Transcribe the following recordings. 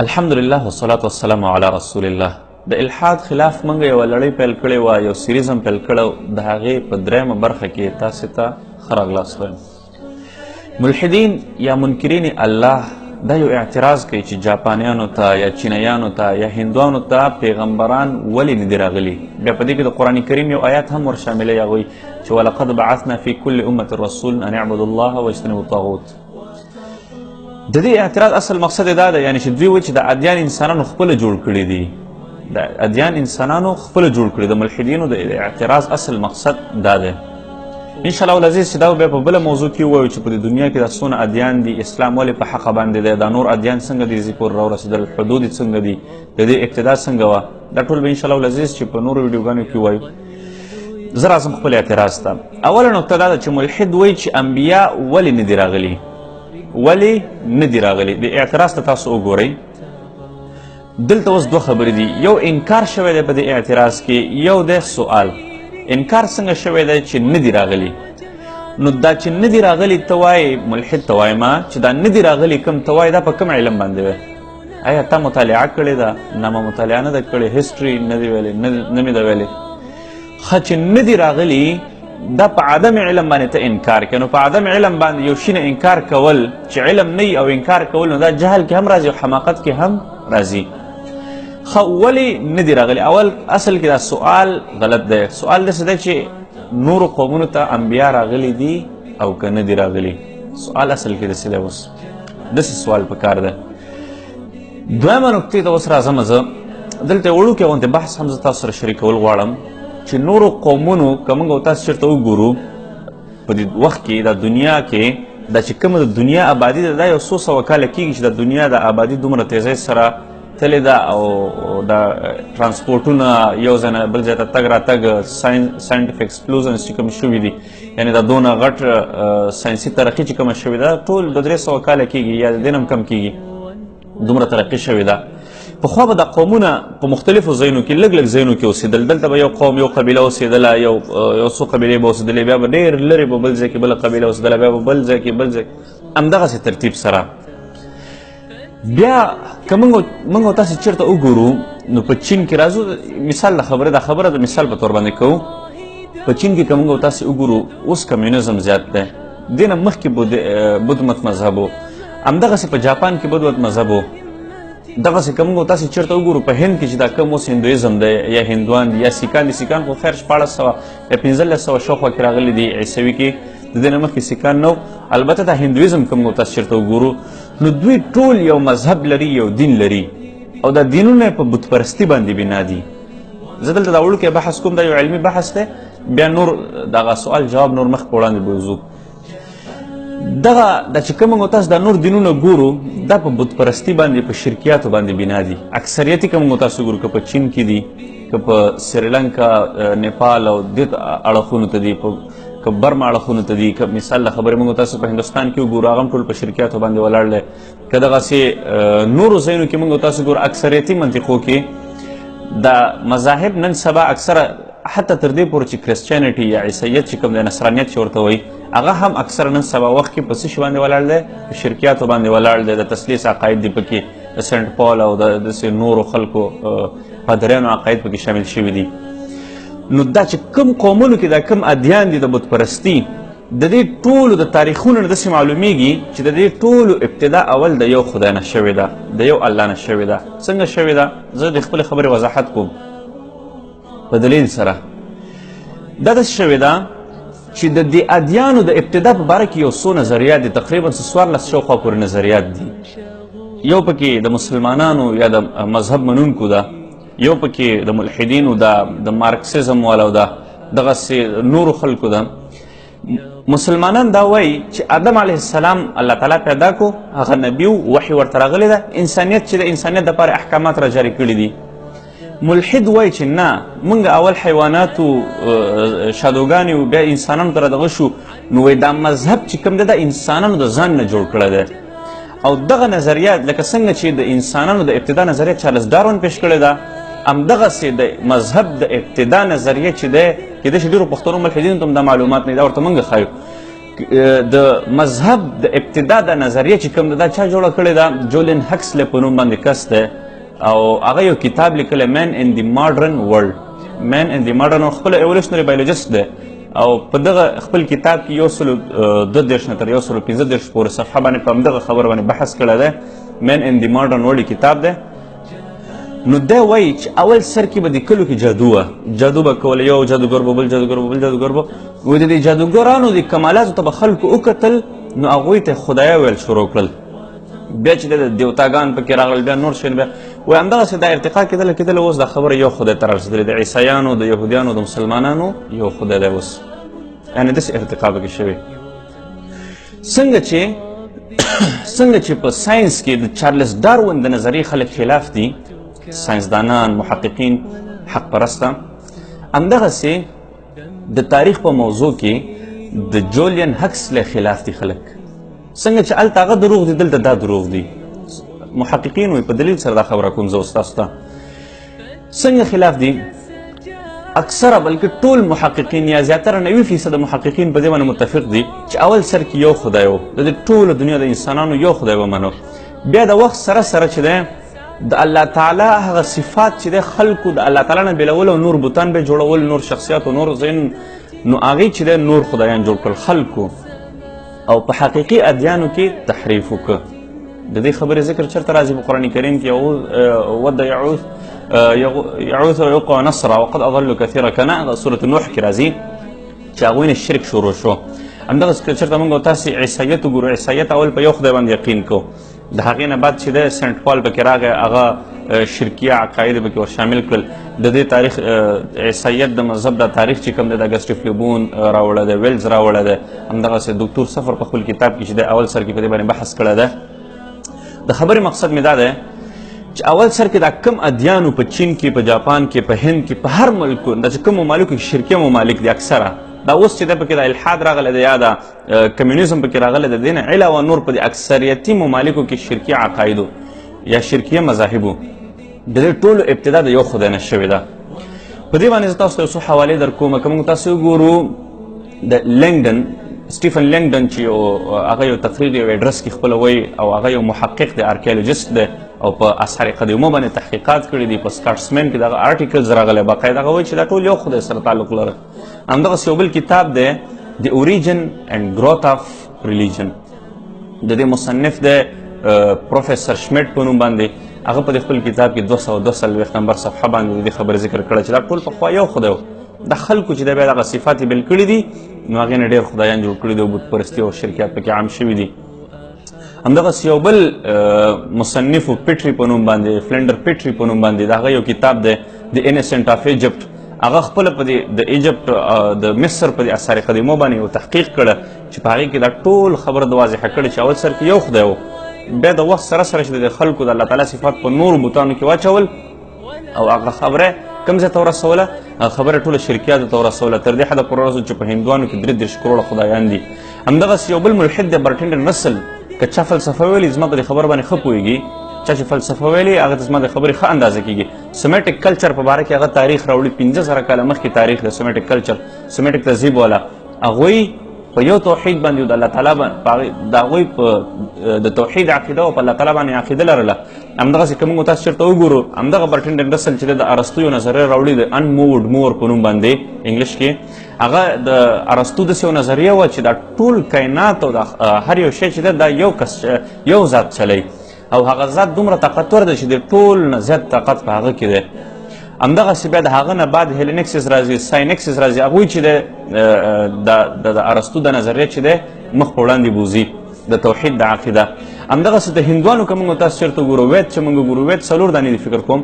الحمدلله والصلاة والسلام علی رسول الله. د الحاد خلاف منګه یو لړۍ پیل کړې وه، یو سیریز هم پیل کړی د هغې په درېیمه برخه کې تاسې ته ښه راغلاست وایم. ملحدین یا منکرین الله دا یو اعتراض کوي چې جاپانیانو ته یا چینیانو ته یا هندوانو ته پیغمبران ولې نه دي راغلي. بیا په دې کې د قرآن کریم یو آیات هم ورشاملوي، هغوی چې ولقد بعثنا فی کل امة رسول ان اعبدوا الله واجتنبوا الطاغوت. د دې اعتراض اصل مقصد دا ده، یعنی چې دوی وایي چې د ادیان انسانانو خپله جوړ کړي دي، د ادیان انسانانو خپله جوړ کړي. د ملحدینو د اعتراض اصل مقصد دا ده. انشاءالله العزیز چې دا بیا په بله موضوع کې ووایو چې په دې دنیا کې دا څونه ادیان دي، اسلام ولې په حقه باندې دی، دا نور ادیان څنګه دې دې پورې راورسېدل، حدود څنګه دي، د دې ابتدا څنګه وه، دا ټول به انشاءالله العزیز چې په نورو ویډیوګانو کې ووایو. زه راځم خپل اعتراض ته. اوله نقطه دا ده چې ملحد وایي چې انبیا ولې نه دي راغلي، ولې نه دي راغلي. د اعتراض ته تاسو وګورئ. دلته اوس دوه خبرې دي، یو انکار شوی دی په دې اعتراض کې، یو دی سوال. انکار څنګه شوی دی چې نه دي راغلي؟ نو دا چې نه دي راغلي ته وایې، ملحد ته وایم چې دا نه دي راغلي کوم ته وایې، دا په کوم علم باندې وی؟ آیا تا مطالعه کړې ده؟ نه ما مطالعه نه ده کړې، هسټري نه دي ویلې، نه مې ده ویلې. ښه چې نه دي راغلي دا په عدم علم باندې ته انکار کوې. نو په عدم علم باندې یو شي نه انکار کول چې علم نه او انکار کول، نو دا جهل کې هم راځي او حماقت کې هم راځي. ښه ولې نه دي راغلي؟ اول اصل کې دا سوال غلط دی. سوال داسې دی چې نورو قومونو ته انبیا راغلي دي او که نه دي راغلي. سوال اصل کې داسې دی. اوس داسې سوال پکار دی. دویمه نکتې ته اوس راځم. زه دلته وړوکی غوندې بحث هم زه تاسو سره شریکول غواړم چې نورو قومونو که موږ او تاسو چېرته وګورو په دې وخت کې دا دنیا کې دا چې کومه د دنیا آبادي ده، دا یو څو سوه کاله کېږي چې د دنیا د آبادي دومره تیزۍ سره تلې ده، او دا ټرانسپورټونه یو ځای نه بل ځای ته تګ راتګ، ساینټیفک ایکسپلوژنز چې کوم شوي دي، یعنې دا دونه غټ ساینسي ترقي چې کومه شوې ده، ټول د 300 کاله کېږي یا د دې نه هم کم کېږي، دومره ترقي شوې ده. پخوا به دا قومونه په مختلفو ځایونو کې لږ لږ ځایونو کې اوسېدل. دلته به یو قوم یو قبیله اوسېدله، یو څو قبیلې به اوسېدلې، بیا به ډېر لرې به بل ځای کې بله قبیله اوسېدله، بیا به بل ځای کې بل ځای، همدغسې ترتیب سره. بیا که موږ او تاسې چېرته وګورو نو په چین کې راځو، مثال د خبره، دا خبره د مثال په طور باندې کوو. په چین کې که موږ او تاسې وګورو اوس کمیونزم زیات دی، دې نه مخکې بودمت مذهب و، همدغسې په جاپان کې بودمت مذهب و. دغسې که موږ تاسې چېرته وګورو په هند کې چې دا کوم اوس هندویزم دی یا هندوان دي یا سیکان دي، سیکان خو خیر 1400 یا 1500 شاوخوا کې راغلي دي عیسوي کې، د دې نه مخکې سیکان نه و. البته دا هندویزم که موږ تاسې چېرته وګورو نو دوی ټول یو مذهب لري، یو دین لري، او دا دینونه په بتپرستي باندې بنا دي. زه دلته دا وړوکی بحث کوم، دا یو علمي بحث دی، بیا نور دغه سوال جواب نور مخ په وړاندې بوځو. دغه دا چې کوم موږ تاسو دا نور دینونه ګورو دا په بتپرستي باندې، په شرکیاتو باندې بنا دي. اکثریتي که موږ تاسو ګورو که په چین کې دي، که په سریلنکا، نیپال او دې اړخونو ته دي، که برما اړخونو ته دي، که مثال د خبرې موږ تاسو په هندوستان کې وګورو هغه هم ټول په شرکیاتو باندې ولاړ دی. که دغسې نورو ځایونو کې موږ تاسو ګورو اکثریتي منطقو کې دا مذاهب نن سبا اکثره حتی تر دې پورې چې کرسچینټي یا عیسیت چې کوم دی، نصرانیت چې ورته وایي، هغه هم اکثره نن سبا وخت کې په څه شي باندې ولاړ دی؟ په شرکیاتو باندې ولاړ دی. د تثلیث عقاید دي پکې، د سنټ پال او داسې نورو خلکو پادریانو عقاید پکې شامل شوي دي. نو دا چې کوم قومونو کې دا کوم ادیان دي د بتپرستي، د دې ټولو د تاریخونو نه داسې معلومیږي چې د دې ټولو ابتدا اول د یو خدای نه شوې ده، د یو الله نه شوې ده. څنګه شوې ده؟ زه د خپلې خبرې وضاحت کوم په دلیل سره. دا داسې شوې ده چې د دې ادیانو د ابتدا په باره کې یو څو نظریات دي، تقریبا 1400 شاوخوا پورې نظریات دي. یو پکې د مسلمانانو یا د مذهب منونکو ده، یو پکې د ملحدینو ده، د مارکسیزم والو ده، دغسې نورو خلکو ده. مسلمانان دا وایي چې آدم علیه السلام الله تعالی پیدا کو، هغه نبي و، وحي ورته راغلی ده، انسانیت چې د انسانیت دپاره احکامات را جاري کړي دي. ملحد وایي چې نه، موږ اول حیواناتو شادوګانې و، بیا انسانانو ته دغه شو، نو وایي دا مذهب چې کوم دی دا انسانانو د ځان نه جوړ کړی دی. او دغه نظریات لکه څنګه چې د انسانانو د ابتدا نظریه چارلز ډاروین پیش کړې ده، همدغسې د مذهب د ابتدا نظریه چې دی، کیدای شي ډېرو پښتنو ملحدینو ته هم دا معلومات نه وي، دا ورته موږ ښایو. د مذهب د ابتدا د نظریه چې کوم دا چا جوړه کړې ده جولین هکسلی په نوم باندې کس دی او هغه یو کتاب لیکلی مین ان دی ماډرن ورلډ مین ان دی ماډرن خپل ایولیوشنری بایولوجست دی او په دغه خپل کتاب کې 132 نه تر 135 پورې صفحه باندې په همدغه خبر باندې بحث کړی دی مین ان دی ماډرن ورلډ کتاب دی نو دی وایي چې اول سر کې به د کلو کې جادو وه جادو به کوله یو جادوګر به بل جادوګر به بل جادوګر به وایي د دې جادوګرانو د کمالاتو ته به خلکو وکتل نو هغوی ته خدایه ویل شروع کړل بیا چې د دیوتاګان پکې راغلل بیا نور شیان بیا وایي همدغسې دا ارتقا کېدله اوس دا خبره یو خدای ته رارسېدلې د عیسایانو د یهودیانو د مسلمانانو یو خدای دی اوس یعنې داسې ارتقا پکې شوې څنګه چې په ساینس کې د چارلس ډارون د نظریې خلک خلاف دي ساینسدانان محققین حق پرسته همدغسې د تاریخ په موضوع کې د جولین هکسلی خلاف دي خلک څنګه چې هلته هغه دروغ دي دلته دا دروغ دي محققین وایي په دلیل سره دا خبره کوم زه اوس تاسو ته څنګه خلاف دي اکثره بلکې ټول محققین یا زیاتره 90% محققین په دې باندې متفق دي چې اول سر کې یو خدای و د ټولو دنیا د انسانانو یو خدای ومنو بیا د وخت سره چې دی د الله تعالی هغه صفات چې د خلکو د الله تعالی نه بیلول او نور بوتان به جوړول نور شخصیات او نور ذهن نو هغې چې د نور خدایان جوړ کړل خلکو او په حقیقي ادیانو کې تحریف وکړه د دې خبرې ذکر چېرته راځي په قرآن کریم کې ود یعوث ویوقع نصرا وقد اضلوا کثیرا کنه هغه سورة نوح کې راځي چې هغوی نه شرک شروع شو همدغسې که چېرته موږ او تاسې عیسایت وګورو عیسایت اول په یو خدای باندې یقین کو د هغې نه بعد چې دی سنټ پال پکې راغی هغه شرکیه عقاید پکې ور شامل کړل د دې تاریخ عیسایت د مذهب دا تاریخ چې کوم دی د اګسټ فلیبون راوړی دی ویلز راوړی دی همدغسې دکتور سفر په خپل کتاب کې چې دی اول سر کې په دې باندې بحث کړی دی د خبرې مقصد مې دا دی چې اول سر کې دا کم ادیانو په چین کې په جاپان کې په هند کې په هر ملکو دا چې کوم ممالکو کې شرکیه ممالک دي اکثره دا اوس چې دی پکې دا الحاد راغلی دی یا دا کمیونیزم پکې راغلی دی د دې نه علاوه نور په دې اکثریتي ممالکو کې شرکیه عقایدو یا شرکیه مذاهبو د دې ټولو ابتدا د یو خدای نه شوې ده په دې باندې زه تاسو ته یو څو حوالې در کوم که موږ تاسو وګورو د لینګډن سټیفن لینګډن چې هغه یو تقریر یو اډرس کې خپلوي او هغه یو محقق دی آرکیالوجست دی او په آثار قدیمو باندې تحقیقات کړي دي په سکاټسمین کې دغه آرټیکلز راغلی باقاعده هغه وایي چې دا ټول یو خدای سره تعلق لري همدغسې یو بل کتاب دی د اوریجن اینډ گروث آف ریلیجن د دې مصنف دی پروفیسر شمیټ په نوم باندې هغه په خپل کتاب کې 242 نمبر صفحه باندې د دې خبرې ذکر کړی چې دا ټول پخوا یو خدای و د خلکو چې د بیا دغه صفات یې بل کړي دي نو هغې نه ډېر خدایان جوړ کړي دي او بتپرستي او شرکیات پکې عام شوي دي همدغسې یو بل مصنف و پیټري په نوم باندې فلنډر پیټري په نوم باندې د هغه یو کتاب دی د انسنټ آف ایجپټ هغه خپله په دې د ایجپټ د مصر په دې اثار قدیمو باندې یو تحقیق کړه چې په هغې کې دا ټول خبره د واضحه کړې چې اول سر کې یو خدای و بیا د وخت سره چې د خلکو د الله تعالی صفات په نورو بوتانو کې واچول او هغه خبره کوم ځای ته ورسوله هغه خبره ټوله شرکیاتو ته ورسوله تر دې حده پورې ورسول چې په هندوانو کې 33 کروړه خدایان دي همدغسې یو بل ملحد دی برټنډر نسل که چا فلسفه ویلي زما په دې خبر باندې ښه پوهېږي چا چې فلسفه ویلي هغه ته زما د خبرې ښه اندازه کېږي سمیټک کلچر په باره کې هغه تاریخ راوړي 15,000 کاله مخکې تاریخ د سمیټک کلچر سمیټک تهذیب والا هغوی په یو توحید باندې د الله تعالی د هغوی په د توحید عقیده او په الله تعالی باندې عقیده لرله همدغسې که موږ تاسو چېرته وګورو همدغه برټنډر رسل چې د ارسطو یو نظریه راوړي د انمووډ مور په نوم باندې انګلیش کې هغه د ارسطو داسې یو نظریه وه چې دا ټول کائنات او هر یو شی چې دی دا یو ذات چلی او هغه ذات دومره طاقتور دی چې د ټول نه زیات طاقت په هغه کې دی همدغسې بیا د هغه نه بعد هیلینکسس راځي ساینکسس راځي هغوی چې دی د ارسطو د نظریه چې دی مخ په وړاندې بوځي د توحید د عقیده همدغسې د هندوانو که موږ تاسو چېرته ګورو وید چې موږ ګورو وید 4 دانې دي فکر کوم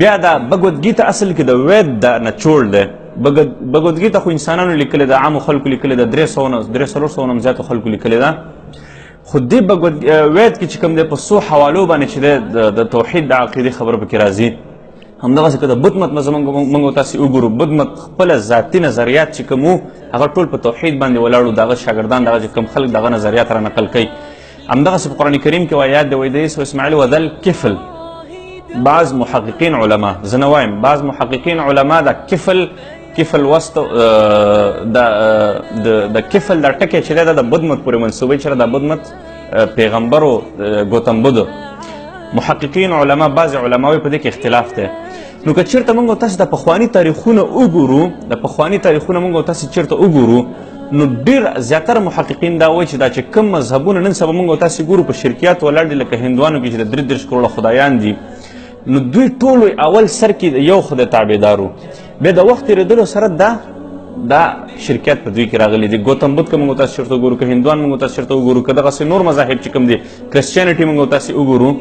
بیا دا بګودګیته اصل کې د وید د نچوړ دی بګودګیته خو انسانانو لیکلې ده عامو خلکو لیکلې ده 300 نه زیاتو خلکو لیکلې ده خو دې وید کې چې کوم دی په څو حوالو باندې چې دی د توحید د عقیدې خبره پکې راځي همدغسې که د بت مت موږ تاسې وګورو بت مت خپله ذاتي نظریات چې کوم وو هغه ټول په توحید باندې ولاړ وو د هغه شاګردان دغه چې کوم خلک دغه نظریات را نقل کوي همدغسې په قرآن کریم کې وایات دی وایي د عیسی اسماعیل وذل کفل بعض محققین علما زه نه وایم بعض محققین علما دا کفل کفل وست د کفل دا ټکی چې دی دا د بدمت پورې منسوبوي چې دا بدمت پیغمبر و ګوتم بدو محققین علما بعض علماوی په دې کې اختلاف دی نو که چېرته موږ او تاسو د پخواني تاریخونه وګورو موږ او تاسو چېرته وګورو نو ډېر زیاتره محققین دا وایي چې دا چې کوم مذهبونه نن سبا موږ او تاسو ګورو په شرکیات ولاړ دي لکه هندوانو کې چې د 33 کروړه خدایان دي نو دوی ټولو اول سر کې یو خدای تابعدارو بیا د وخت تېرېدلو سره دا شرکیات په دوی کې راغلي دي ګوتم بدھ که موږ او تاسو چېرته وګورو که هندوان موږ او تاسو چېرته وګورو که دغسې نور مذاهب چې کوم دي کرسچینټي موږ او تاسو وګورو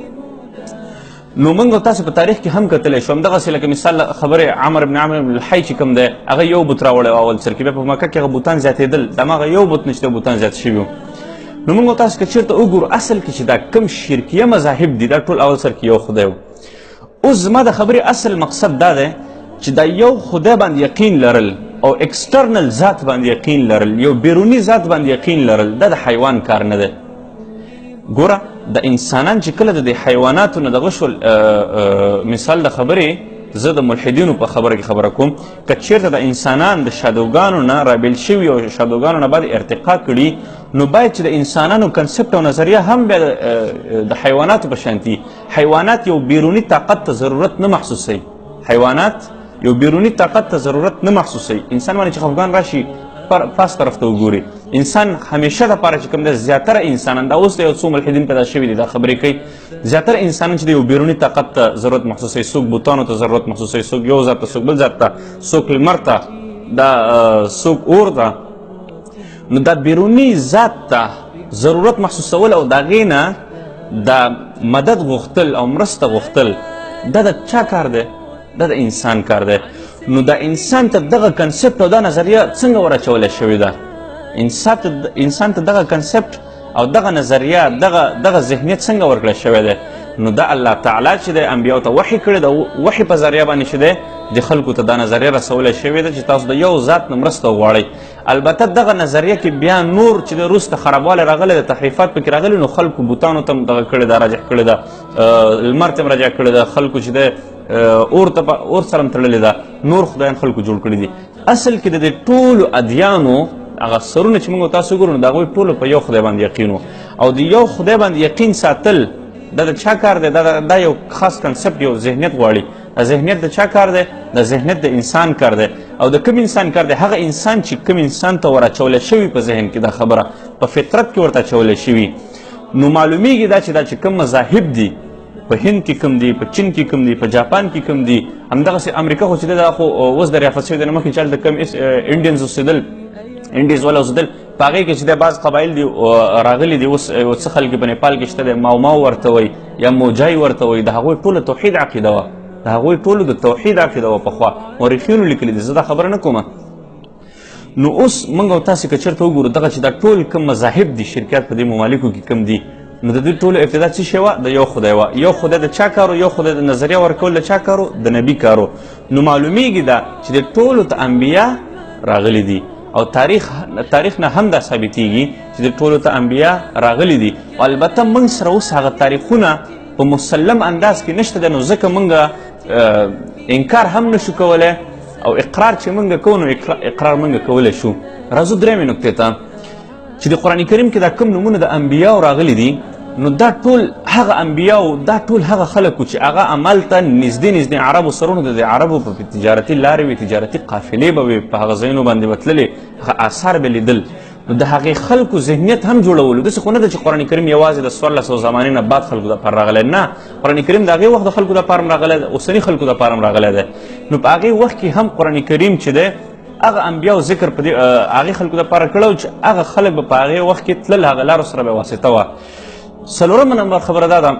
نو موږ او تاسو په تاریخ کې هم کتلی شو همدغسې لکه مثال خبرې عمر بن عمرو بن الحی چې کوم دی هغه یو بت راوړی و اول سر کې بیا په مکه کې هغه بوتان زیاتېدل د هماغه یو بت نه چې بوتان زیات شوي وو نو موږ او تاسو که چېرته وګورو اصل کې چې دا کم شرکیه مذاهب دي دا ټول اول سر کې یو خدای و اوس زما د خبرې اصل مقصد دا دی چې دا یو خدای باندې یقین لرل او اکسټرنل ذات باندې یقین لرل یو بیروني ذات باندې یقین لرل دا د حیوان کار نه دی ګوره د انسانان چې کله د حیواناتو نه دغه شول مثال د خبرې زه د ملحدینو په خبره کې خبره کوم که چېرته د انسانان د شادوګانو نه رابیل شوي او شادوګانو نه باید ارتقا کړي نو باید چې د انسانانو کنسپټ او نظریه هم بیا د حیواناتو په شانتي حیوانات یو بیروني طاقت ته ضرورت نه محسوسوي انسان باندې چې خفګان راشي پاس طرف ته وګوري انسان همیشه دپاره چې کوم دی زیاتره انسانان دا اوس د یو څو ملحدین پیدا شوي دي دا خبرې کوي زیاتره انسانان چې د یو بیروني طاقت ته ضرورت محسوسوي څوک بوتانو ته ضرورت محسوسوي څوک یو ذات ته څوک بل ذات ته څوک لمر ته دا څوک اور ته نو دا بیروني ذات ته ضرورت محسوسول او د هغې نه دا مدد غوښتل او مرسته غوښتل دا د چا کار دی دا د انسان کار دی نو دا انسان ته دغه کنسپټ او دا نظریه څنګه ورچولی شوې ده انسان ته دغه کنسپټ او دغه نظریه دغه ذهنیت څنګه ورکړی شوی دی نو دا الله تعالی چې دی انبیاو ته وحي کړی د وحي په ذریعه باندې چې دی د خلکو ته دا نظریه رسولی شوې ده چې تاسو د یو ذات نه مرسته وغواړئ البته دغه نظریه کې بیا نور چې د وروسته خرابوالی راغلی د تحریفات پکې راغلي نو خلکو بوتانو ته هم دغه کړې ده راجع کړې ده لمر ته هم راجع کړې ده خلکو چې دی اور سره هم تړلې ده نور خدایان خلکو جوړ کړي دي اصل کې د دې ټولو ادیانو هغه سرونه چې موږ تاسو ګورو د هغوی ټولو په یو خدای باندې یقین او د یو خدای باندې یقین ساتل دا د چا کار دی دا یو خاص کنسپټ یو ذهنیت غواړي ذهنیت د چا کار دی د ذهنیت د انسان کار دی او د کوم انسان کار دی هغه انسان چې کوم انسان ته ور اچولی شوي په ذهن کې دا خبره په فطرت کې ورته اچولی شوي نو معلومیږي دا چې کوم مذاهب دي په هند کې کوم دي په چین کې کوم دي په جاپان کې کوم دي همدغسې امریکا خو چې دی دا خو اوس دریافت شوي دی نه مخکې چې هلته کوم انډینز اوسېدل انډیز والا اوسېدل په هغې کې چې دی بعض قبایل دي راغلي دي اوس یو څه خلک په نیپال کې شته دی ماو ورته وایي یا موجای ورته وایي د هغوی ټوله توحید عقیده وه د هغوی ټولو د توحید عقیده وه پخوا مورخینو لیکلي دي زه دا خبره نه کومه نو اوس موږ او تاسې که چېرته وګورو دغه چې دا ټول کوم مذاهب دي شرکیات په دې ممالکو کې کوم دي نو د دوی ټولو ابتدا څه شی وه د یو خدای وه یو خدای د چا کارو یو خدای د نظریه ورکول د چا کارو د نبي کارو نو معلومیږي دا چې د ټولو ته انبیا راغلي دي او تاریخ نه هم دا ثابتیږي چې د ټولو ته انبیا راغلي دي او البته موږ سره اوس هغه تاریخونه په مسلم انداز کې نشته ده نو ځکه موږ انکار هم نشو کولی او اقرار چې موږ کوو نو اقرار موږ کولی شو راځو درېیمې نکتې ته چې د قرآن کریم کې دا کوم نومونه د انبیاو راغلي دي نو دا ټول هغه انبیاو دا ټول هغه خلک چې هغه عمل ته نږدې عربو سرونو د عربو په تجارتي لارې وي تجارتي قافلې به وي په هغه ځایونو باندې به تللې هغه آثار به لیدل نو د هغې خلکو ذهنیت هم جوړولو داسې خو نه ده چې قرآن کریم یوازې د 1400 زمانې نه بعد خلکو دپاره راغلی نه قرآن کریم د هغې وخت د خلکو دپاره هم راغلی دی اوسني خلکو دپاره هم راغلی دی نو په هغې وخت کې هم قرآن کریم چې دی هغه انبیاو ذکر په دې هغې خلکو دپاره کړی چې هغه خلک به په هغې وخت کې تلل هغه لارو سره به واسطه وه څلورمه نمبر خبره دا ده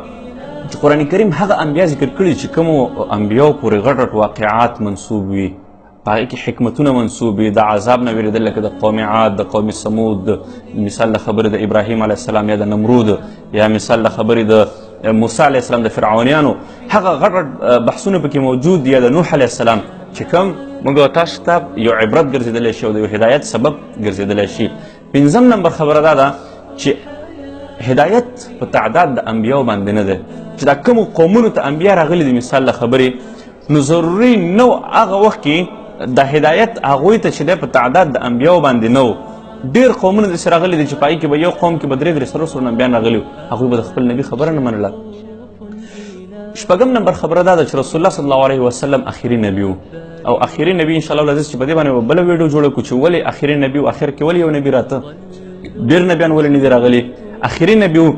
چې قرآن کریم هغه انبیا ذکر کړي چې کومو انبیاو پورې غټ واقعات منسوب وي په هغې کې حکمتونه منسوب وي د عذاب نه ویرېدل لکه د قوم عاد د قوم سمود مثال د خبرې د ابراهیم علیه السلام یا د نمرود یا مثال د خبرې د موسی علیه السلام د فرعونیانو هغه غټ بحثونه پکې موجود یا د نوح علیه السلام چې کوم موږ تاسو ته یو عبرت ګرځېدلی شي او د یو هدایت سبب ګرځېدلی شي پنځم نمبر خبره دا ده چې هدایت په تعداد د انبیاو باندې نه ده چې دا کومو قومونو ته انبیا راغلي دي مثال د خبرې نو ضروري نو هغه وخت کې د هدایت هغوی ته چې دی په تعداد د انبیاو باندې نه و. ډېر قومونه داسې راغلي دي چې په هغې کې به یو قوم کې به 300 انبیان راغلي وو، هغوی به د خپل نبي خبره نه منله. شپږم نمبر خبره دا ده چې رسول الله صلی الله علیه وسلم اخري نبي و، او اخري نبي انشاءالله العزیز چې په دې باندې به بله ویډیو جوړه کړو چې ولې اخري نبي و، اخر کې ولې یو نبي راته، ډېر نبیان ولې نه دي راغلي. اخري نبي و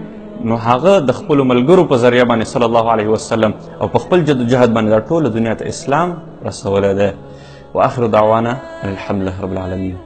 نو هغه د خپلو ملګرو په ذریعه باندې صلی الله علیه وسلم او په خپل جدوجهد باندې دا ټوله دنیا ته اسلام رسولی دی. واخر دعوانا الحمد لله رب العالمین.